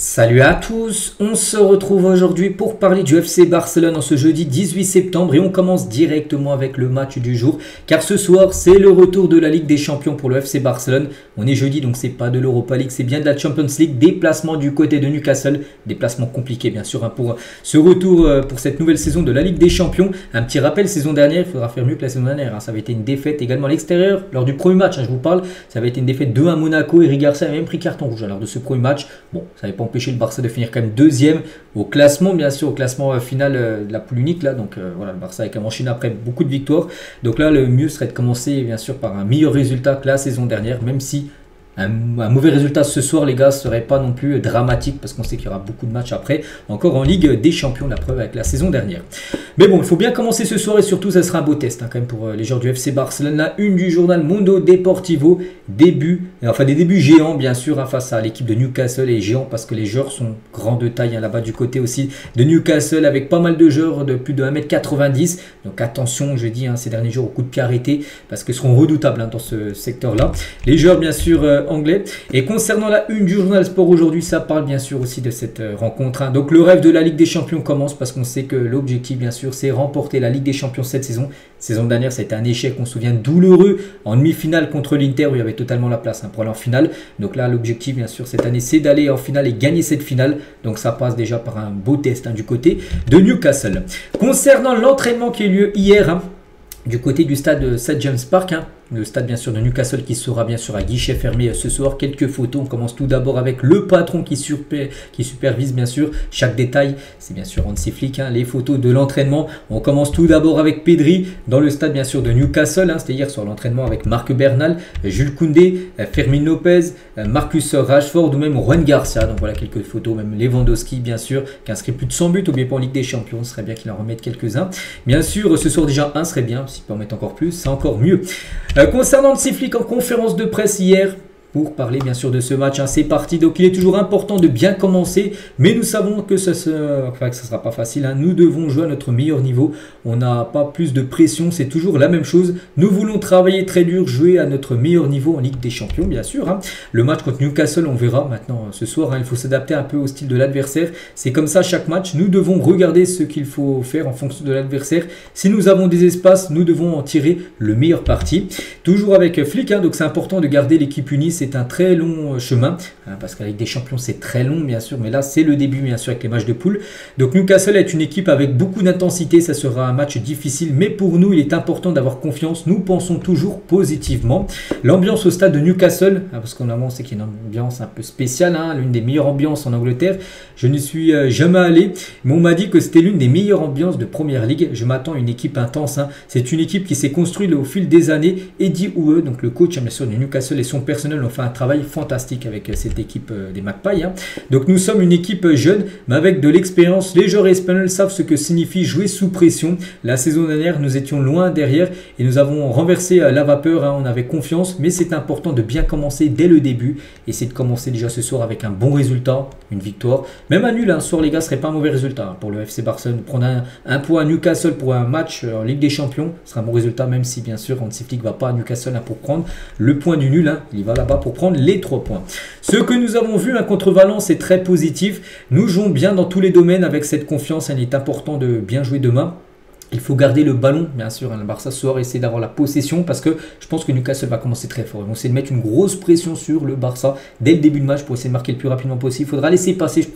Salut à tous, on se retrouve aujourd'hui pour parler du FC Barcelone en ce jeudi 18 septembre et on commence directement avec le match du jour car ce soir c'est le retour de la Ligue des Champions pour le FC Barcelone. On est jeudi donc c'est pas de l'Europa League, c'est bien de la Champions League, déplacement du côté de Newcastle, déplacement compliqué bien sûr pour ce retour pour cette nouvelle saison de la Ligue des Champions. Un petit rappel, saison dernière, il faudra faire mieux que la saison dernière, ça avait été une défaite également à l'extérieur lors du premier match, je vous parle, ça avait été une défaite 2-1 à Monaco et Eric Garcia avait même pris carton rouge lors de ce premier match. Bon, ça n'avait pas empêché le Barça de finir quand même deuxième au classement, bien sûr, au classement final de la poule unique là. Donc voilà, le Barça avec un enchaîné après beaucoup de victoires. Donc là, le mieux serait de commencer bien sûr par un meilleur résultat que la saison dernière, même si un mauvais résultat ce soir, les gars, serait pas non plus dramatique parce qu'on sait qu'il y aura beaucoup de matchs après, encore en Ligue des Champions, la preuve avec la saison dernière. Mais bon, il faut bien commencer ce soir et surtout, ça sera un beau test quand même pour les joueurs du FC Barcelone. La une du journal Mundo Deportivo, des débuts géants bien sûr face à l'équipe de Newcastle et géants parce que les joueurs sont grands de taille là-bas du côté aussi de Newcastle avec pas mal de joueurs de plus de 1m90. Donc attention, je dis ces derniers jours au coup de pied arrêté parce qu'ils seront redoutables dans ce secteur-là. Les joueurs bien sûr anglais. Et concernant la une du journal Sport aujourd'hui, ça parle bien sûr aussi de cette rencontre. Donc le rêve de la Ligue des Champions commence parce qu'on sait que l'objectif bien sûr c'est remporter la Ligue des Champions cette saison. Saison dernière c'était un échec, on se souvient, douloureux en demi-finale contre l'Inter où il y avait totalement la place pour aller en finale. Donc là l'objectif bien sûr cette année c'est d'aller en finale et gagner cette finale. Donc ça passe déjà par un beau test du côté de Newcastle. Concernant l'entraînement qui a eu lieu hier du côté du stade St James Park, le stade bien sûr de Newcastle qui sera bien sûr à guichet fermé ce soir. Quelques photos, on commence tout d'abord avec le patron qui supervise bien sûr chaque détail, c'est bien sûr Hansi Flick, les photos de l'entraînement. On commence tout d'abord avec Pedri dans le stade bien sûr de Newcastle, c'était hier sur l'entraînement avec Marc Bernal, Jules Koundé, Fermin Lopez, Marcus Rashford ou même Juan Garcia. Donc voilà quelques photos, même Lewandowski bien sûr qui inscrit plus de 100 buts, oubliez pas en Ligue des Champions, ce serait bien qu'il en remette quelques-uns. Bien sûr ce soir déjà un serait bien, s'il peut en mettre encore plus, c'est encore mieux. Concernant Hansi Flick en conférence de presse hier, pour parler bien sûr de ce match, c'est parti. Donc il est toujours important de bien commencer, mais nous savons que ce ne sera pas facile. Nous devons jouer à notre meilleur niveau. On n'a pas plus de pression, c'est toujours la même chose. Nous voulons travailler très dur, jouer à notre meilleur niveau en Ligue des Champions, bien sûr. Le match contre Newcastle, on verra maintenant ce soir. Il faut s'adapter un peu au style de l'adversaire. C'est comme ça chaque match. Nous devons regarder ce qu'il faut faire en fonction de l'adversaire. Si nous avons des espaces, nous devons en tirer le meilleur parti. Toujours avec Flick, donc c'est important de garder l'équipe unie. C'est un très long chemin, parce qu'avec des champions c'est très long bien sûr, mais là c'est le début bien sûr avec les matchs de poule. Donc Newcastle est une équipe avec beaucoup d'intensité, ça sera un match difficile, mais pour nous il est important d'avoir confiance, nous pensons toujours positivement. L'ambiance au stade de Newcastle, parce qu'on a c'est qu'il y a une ambiance un peu spéciale, l'une des meilleures ambiances en Angleterre. Je ne suis jamais allé, mais on m'a dit que c'était l'une des meilleures ambiances de Première Ligue. Je m'attends à une équipe intense, c'est une équipe qui s'est construite au fil des années. Eddie Howe, donc le coach bien sûr de Newcastle, et son personnel ont fait un travail fantastique avec cette équipe des Magpies. Donc nous sommes une équipe jeune, mais avec de l'expérience. Les joueurs espagnols savent ce que signifie jouer sous pression. La saison dernière, nous étions loin derrière et nous avons renversé la vapeur. On avait confiance, mais c'est important de bien commencer dès le début. Et c'est de commencer déjà ce soir avec un bon résultat, une victoire. Même un nul, soir les gars, ce serait pas un mauvais résultat pour le FC Barcelone. Prendre un point à Newcastle pour un match en Ligue des Champions, ce sera un bon résultat, même si bien sûr Hansi Flick ne va pas à Newcastle pour prendre le point du nul. Il va là-bas pour prendre les 3 points. Ce que nous avons vu contre Valence est très positif. Nous jouons bien dans tous les domaines avec cette confiance. Il est important de bien jouer demain. Il faut garder le ballon, bien sûr. Le Barça ce soir essayer d'avoir la possession parce que je pense que Newcastle va commencer très fort. Ils vont essayer de mettre une grosse pression sur le Barça dès le début de match pour essayer de marquer le plus rapidement possible. Il faudra laisser passer, je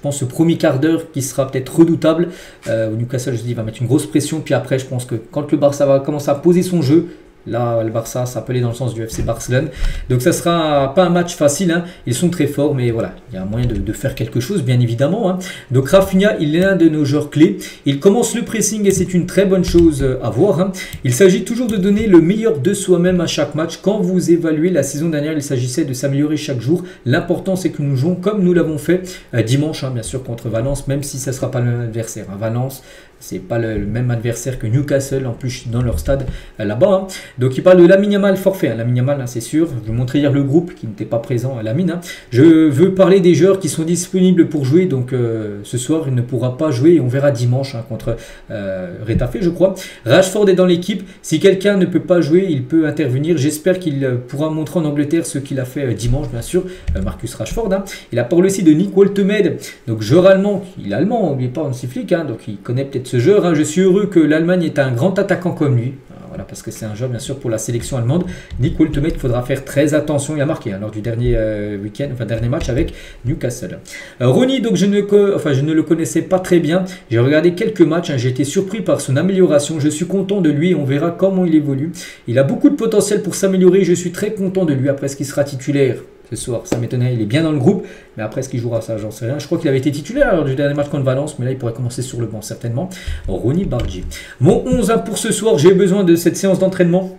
pense, ce premier quart d'heure qui sera peut-être redoutable. Newcastle, je dis, va mettre une grosse pression. Puis après, je pense que quand le Barça va commencer à poser son jeu, là, le Barça s'appelait dans le sens du FC Barcelone. Donc ça sera pas un match facile. Ils sont très forts, mais voilà, il y a un moyen de faire quelque chose, bien évidemment. Donc Rafinha, il est l'un de nos joueurs clés. Il commence le pressing et c'est une très bonne chose à voir. Il s'agit toujours de donner le meilleur de soi-même à chaque match. Quand vous évaluez la saison dernière, il s'agissait de s'améliorer chaque jour. L'important, c'est que nous jouons comme nous l'avons fait dimanche, bien sûr, contre Valence, même si ça ne sera pas le même adversaire. Valence, C'est pas le même adversaire que Newcastle, en plus dans leur stade là-bas. Hein. Donc il parle de Lamine Yamal forfait. Hein. Lamine Yamal, hein, c'est sûr. Je vous montrer hier le groupe qui n'était pas présent à Lamine. Hein. Je veux parler des joueurs qui sont disponibles pour jouer. Donc ce soir, il ne pourra pas jouer. Et on verra dimanche hein, contre Retafe, je crois. Rashford est dans l'équipe. Si quelqu'un ne peut pas jouer, il peut intervenir. J'espère qu'il pourra montrer en Angleterre ce qu'il a fait dimanche, bien sûr. Marcus Rashford. Hein. Il a parlé aussi de Nick Woltemade. Donc joueur allemand. Il est allemand, n'oubliez pas, on s'y flic. Hein, donc il connaît peut-être ce joueur. Hein. Je suis heureux que l'Allemagne ait un grand attaquant comme lui. Voilà, parce que c'est un joueur bien sûr pour la sélection allemande. Nick Woltemade, il faudra faire très attention. Il a marqué hein, lors du dernier week-end, enfin dernier match avec Newcastle. Rooney, donc je ne le connaissais pas très bien. J'ai regardé quelques matchs. Hein, j'ai été surpris par son amélioration. Je suis content de lui. On verra comment il évolue. Il a beaucoup de potentiel pour s'améliorer. Je suis très content de lui après ce qu'il sera titulaire. Ce soir, ça m'étonnait, il est bien dans le groupe, mais après, est-ce qu'il jouera ça, j'en sais rien. Je crois qu'il avait été titulaire lors du dernier match contre Valence, mais là, il pourrait commencer sur le banc, certainement. Rooney Bargi. Mon 11 hein, pour ce soir, j'ai besoin de cette séance d'entraînement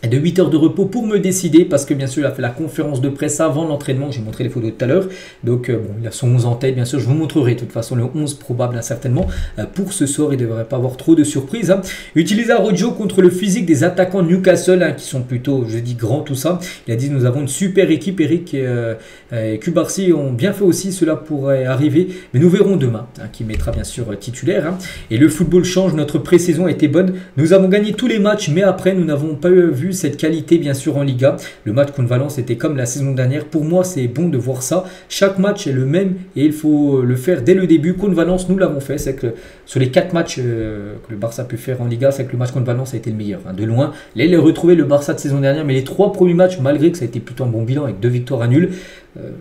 et de 8 heures de repos pour me décider, parce que bien sûr il a fait la conférence de presse avant l'entraînement, j'ai montré les photos tout à l'heure, donc bon, il a son 11 en tête, bien sûr je vous montrerai de toute façon le 11 probable hein, certainement, pour ce soir il ne devrait pas avoir trop de surprises. Hein. Utiliser Araujo contre le physique des attaquants de Newcastle, hein, qui sont plutôt, je dis grands tout ça, il a dit nous avons une super équipe, Eric et Cubarsí ont bien fait aussi, cela pourrait arriver, mais nous verrons demain, hein, qui mettra bien sûr titulaire. Hein. Et le football change, notre pré-saison a été bonne, nous avons gagné tous les matchs, mais après nous n'avons pas vu cette qualité bien sûr en Liga. Le match contre Valence était comme la saison dernière. Pour moi, c'est bon de voir ça. Chaque match est le même et il faut le faire dès le début. Contre Valence, nous l'avons fait. C'est que sur les 4 matchs que le Barça a pu faire en Liga, c'est que le match contre Valence a été le meilleur. Hein, de loin. Là, il a retrouvé le Barça de saison dernière, mais les 3 premiers matchs, malgré que ça a été plutôt un bon bilan avec 2 victoires à nul,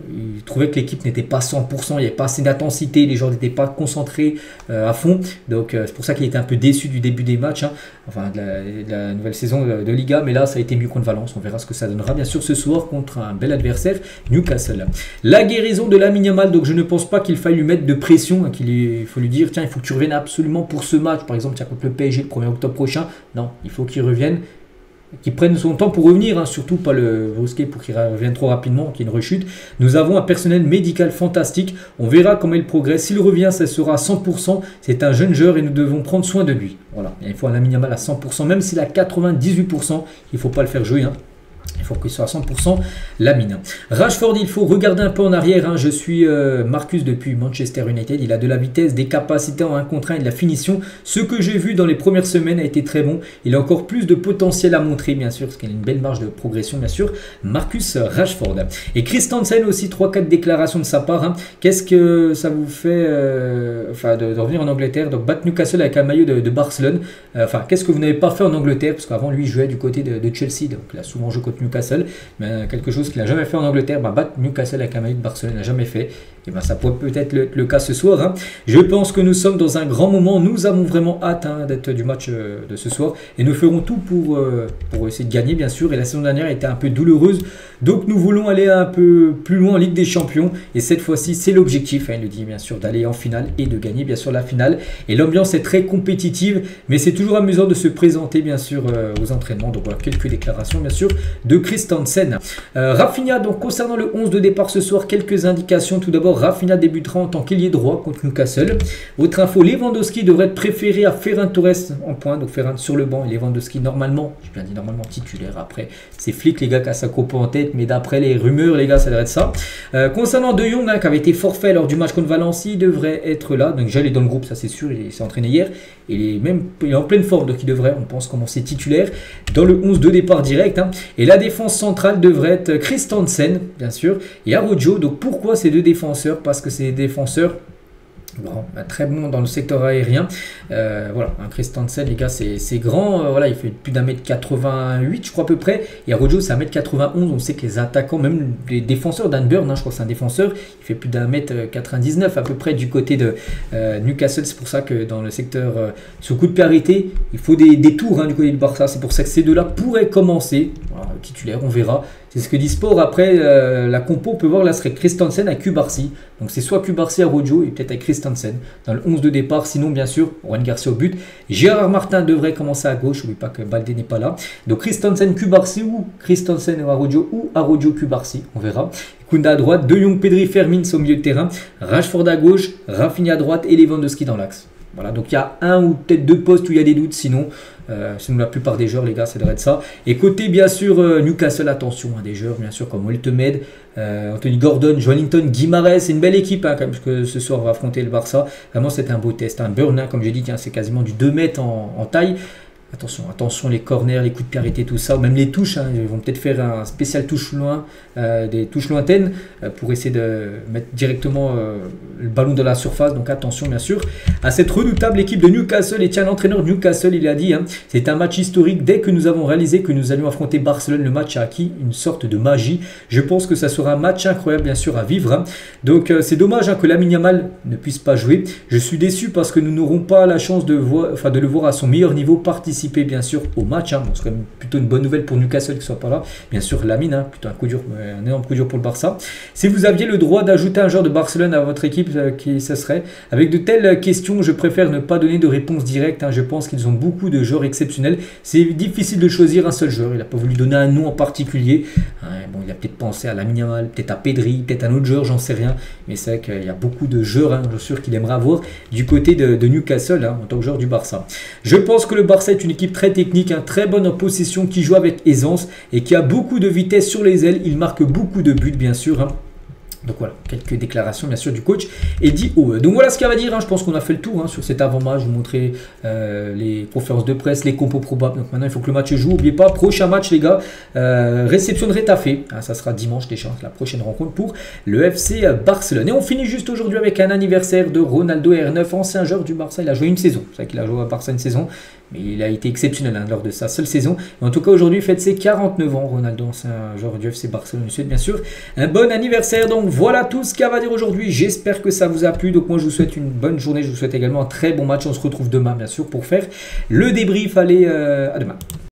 il trouvait que l'équipe n'était pas 100%, il n'y avait pas assez d'intensité, les joueurs n'étaient pas concentrés à fond, donc c'est pour ça qu'il était un peu déçu du début des matchs, hein, enfin de la nouvelle saison de Liga, mais là ça a été mieux contre Valence, on verra ce que ça donnera bien sûr ce soir contre un bel adversaire, Newcastle. La guérison de Lamine Yamal, donc je ne pense pas qu'il faille lui mettre de pression, hein, il faut lui dire tiens il faut que tu reviennes absolument pour ce match, par exemple tiens, contre le PSG le 1er octobre prochain, non, il faut qu'il revienne, qui prenne son temps pour revenir, hein, surtout pas le brusquer pour qu'il revienne trop rapidement, qu'il y ait une rechute. Nous avons un personnel médical fantastique, on verra comment il progresse, s'il revient ça sera à 100%, c'est un jeune joueur et nous devons prendre soin de lui. Voilà, il faut un Lamine Yamal à 100%, même s'il a 98%, il ne faut pas le faire jouer, hein. Il faut qu'il soit à 100% Lamine. Rashford, il faut regarder un peu en arrière. Hein. Je suis Marcus depuis Manchester United. Il a de la vitesse, des capacités en 1 contre 1 et de la finition. Ce que j'ai vu dans les premières semaines a été très bon. Il a encore plus de potentiel à montrer, bien sûr, parce qu'il a une belle marge de progression, bien sûr. Marcus Rashford. Et Christensen aussi, 3-4 déclarations de sa part. Hein. Qu'est-ce que ça vous fait de revenir en Angleterre, donc battre Newcastle avec un maillot de Barcelone. Qu'est-ce que vous n'avez pas fait en Angleterre, parce qu'avant lui il jouait du côté de Chelsea, donc il a souvent joué contre Newcastle, mais quelque chose qu'il n'a jamais fait en Angleterre, battre Newcastle avec un maillot de Barcelone, il n'a jamais fait. Et ça pourrait peut-être le cas ce soir. Hein. Je pense que nous sommes dans un grand moment. Nous avons vraiment hâte d'être du match de ce soir. Et nous ferons tout pour essayer de gagner, bien sûr. Et la saison dernière a été un peu douloureuse. Donc nous voulons aller un peu plus loin en Ligue des Champions. Et cette fois-ci, c'est l'objectif. Hein, il le dit, bien sûr, d'aller en finale et de gagner, bien sûr, la finale. Et l'ambiance est très compétitive. Mais c'est toujours amusant de se présenter, bien sûr, aux entraînements. Donc voilà, quelques déclarations, bien sûr, de Christensen. Raphinha, donc concernant le 11 de départ ce soir, quelques indications. Tout d'abord, Raphinha débutera en tant qu'ailier droit contre Newcastle. Autre info, Lewandowski devrait être préféré à Ferran Torres en point, donc Ferran sur le banc et Lewandowski normalement, j'ai bien dit normalement titulaire. Après, c'est Flick les gars qui a sa compo en tête, mais d'après les rumeurs les gars, ça devrait être ça. Concernant De Jong, hein, qui avait été forfait lors du match contre Valence, il devrait être là, donc déjà il est dans le groupe, ça c'est sûr, il s'est entraîné hier, il est en pleine forme, donc il devrait, on pense, commencer titulaire dans le 11 de départ direct. Hein. Et la défense centrale devrait être Christensen, bien sûr, et Araujo. Donc pourquoi ces deux défenseurs? Parce que c'est des défenseurs très bons dans le secteur aérien. Voilà, un Christensen, les gars, c'est grand. Voilà, il fait plus d'1m88, je crois à peu près. Et Araujo, c'est 1m91. On sait que les attaquants, même les défenseurs d'Anburn, hein, je crois que c'est un défenseur, il fait plus d'1m99 à peu près du côté de Newcastle. C'est pour ça que dans le secteur sous coup de pied arrêté, il faut des tours, hein, du côté du Barça. C'est pour ça que ces deux-là pourraient commencer. Voilà, titulaire, on verra. C'est ce que dit Sport. Après, la compo, on peut voir là, serait Christensen à Cubarsí. Donc c'est soit Cubarsí à Araujo et peut-être avec Christensen dans le 11 de départ. Sinon, bien sûr, Juan Garcia au but. Gérard Martin devrait commencer à gauche. N'oublie pas que Baldé n'est pas là. Donc Christensen, Cubarsí ou Christensen et Araujo ou Araujo, Cubarsí. On verra. Kounda à droite, De Jong, Pedri, Fermin au milieu de terrain. Rashford à gauche, Raphinha à droite et Lewandowski dans l'axe. Voilà, donc il y a un ou peut-être deux postes où il y a des doutes, sinon la plupart des joueurs, les gars, ça devrait être ça. Et côté, bien sûr, Newcastle, attention, des joueurs, bien sûr, comme Oltemed, Anthony Gordon, Joelinton, Guimarães, c'est une belle équipe, quand même, parce que ce soir, on va affronter le Barça. Vraiment, c'est un beau test. Un burn, comme j'ai dit, c'est quasiment du 2 mètres en taille. Attention, les corners, les coups de pied arrêtés, tout ça, ou même les touches, ils vont peut-être faire un spécial touche loin, des touches lointaines, pour essayer de mettre directement le ballon dans la surface, donc attention bien sûr à cette redoutable équipe de Newcastle. Et tiens, l'entraîneur de Newcastle, il a dit, c'est un match historique, dès que nous avons réalisé que nous allions affronter Barcelone, le match a acquis une sorte de magie, je pense que ça sera un match incroyable bien sûr à vivre, donc c'est dommage que Lamine Yamal ne puisse pas jouer, je suis déçu parce que nous n'aurons pas la chance de le voir à son meilleur niveau participer bien sûr au match, bon, c'est quand même plutôt une bonne nouvelle pour Newcastle qu'il soit pas là, bien sûr Lamine, plutôt un coup dur, un énorme coup dur pour le Barça. Si vous aviez le droit d'ajouter un joueur de Barcelone à votre équipe, qui ça serait? Avec de telles questions, je préfère ne pas donner de réponse directe, je pense qu'ils ont beaucoup de joueurs exceptionnels, c'est difficile de choisir un seul joueur, il n'a pas voulu donner un nom en particulier, bon, il a peut-être pensé à Lamine Yamal, peut-être à Pedri, peut-être un autre joueur, j'en sais rien, mais c'est vrai qu'il y a beaucoup de joueurs, je suis sûr qu'il aimerait avoir du côté de Newcastle, en tant que joueur du Barça. Je pense que le Barça est une équipe très technique, très bonne en possession, qui joue avec aisance et qui a beaucoup de vitesse sur les ailes. Il marque beaucoup de buts, bien sûr. Donc voilà, quelques déclarations bien sûr du coach Eddie Howe. Donc voilà ce qu'il va dire, je pense qu'on a fait le tour sur cet avant-match, je vous montrer les conférences de presse, les compos probables. Donc maintenant il faut que le match joue, n'oubliez pas, prochain match les gars, réception de Retafe, ça sera dimanche déjà, la prochaine rencontre pour le FC Barcelone. Et on finit juste aujourd'hui avec un anniversaire de Ronaldo R9, ancien joueur du Barça, il a joué une saison, c'est vrai qu'il a joué à Barça une saison, mais il a été exceptionnel lors de sa seule saison. Et en tout cas, aujourd'hui, il fête ses 49 ans. Ronaldo, c'est un joueur du FC Barcelone. Je souhaite bien sûr un bon anniversaire. Donc voilà tout ce qu'il y a à dire aujourd'hui. J'espère que ça vous a plu. Donc moi, je vous souhaite une bonne journée. Je vous souhaite également un très bon match. On se retrouve demain, bien sûr, pour faire le débrief. Allez, à demain.